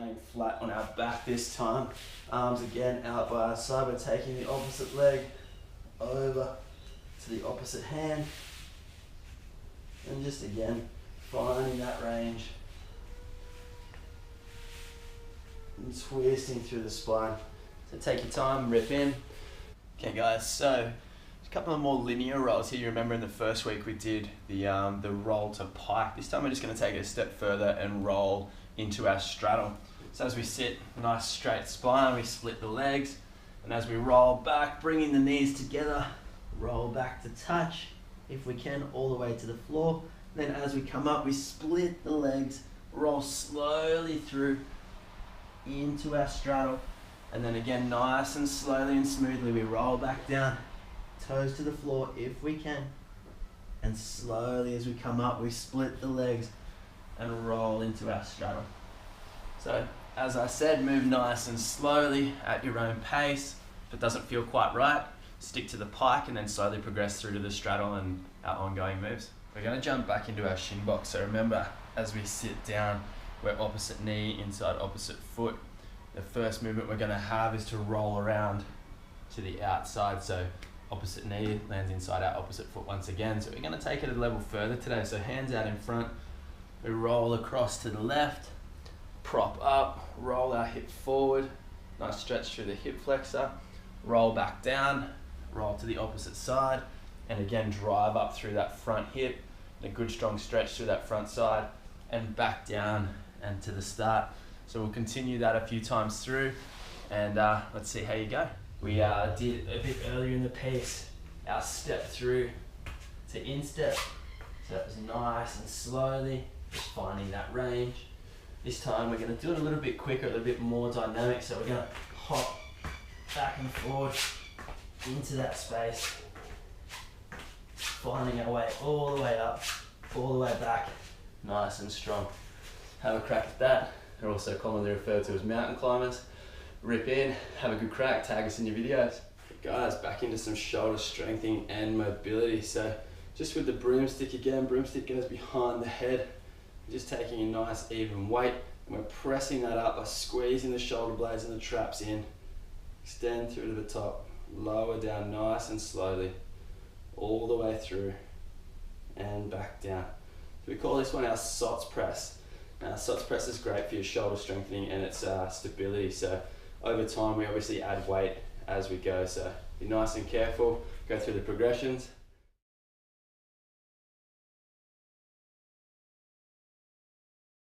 laying flat on our back this time. Arms again out by our side. We're taking the opposite leg over to the opposite hand. And just again, finding that range. And twisting through the spine. So take your time, rip in. Okay guys, so a couple of more linear rolls here. You remember in the first week we did the roll to pike. This time we're just going to take it a step further and roll into our straddle. So as we sit, nice straight spine, we split the legs, and as we roll back, bringing the knees together, roll back to touch, if we can, all the way to the floor. Then as we come up, we split the legs, roll slowly through into our straddle, and then again, nice and slowly and smoothly, we roll back down, toes to the floor if we can, and slowly as we come up, we split the legs and roll into our straddle. So as I said, move nice and slowly at your own pace. If it doesn't feel quite right, stick to the pike and then slowly progress through to the straddle and our ongoing moves. We're going to jump back into our shin box. So remember, as we sit down, we're opposite knee inside opposite foot. The first movement we're going to have is to roll around to the outside. So opposite knee lands inside our opposite foot once again. So we're going to take it a level further today. So hands out in front, we roll across to the left, prop up, roll our hip forward, nice stretch through the hip flexor, roll back down, roll to the opposite side, and again drive up through that front hip, and a good strong stretch through that front side, and back down and to the start. So we'll continue that a few times through, and let's see how you go. We did a bit earlier in the piece, our step through to instep, so that was nice and slowly, just finding that range. This time we're going to do it a little bit quicker, a little bit more dynamic, so we're going to hop back and forth into that space, finding our way all the way up, all the way back, nice and strong. Have a crack at that. They're also commonly referred to as mountain climbers. Rip in, have a good crack, tag us in your videos. Guys, back into some shoulder strengthening and mobility. So just with the broomstick again, broomstick goes behind the head. Just taking a nice even weight, and we're pressing that up by squeezing the shoulder blades and the traps in. Extend through to the top, lower down nice and slowly, all the way through and back down. So we call this one our SOTS press. Now SOTS press is great for your shoulder strengthening and its stability. So over time we obviously add weight as we go. So be nice and careful, go through the progressions.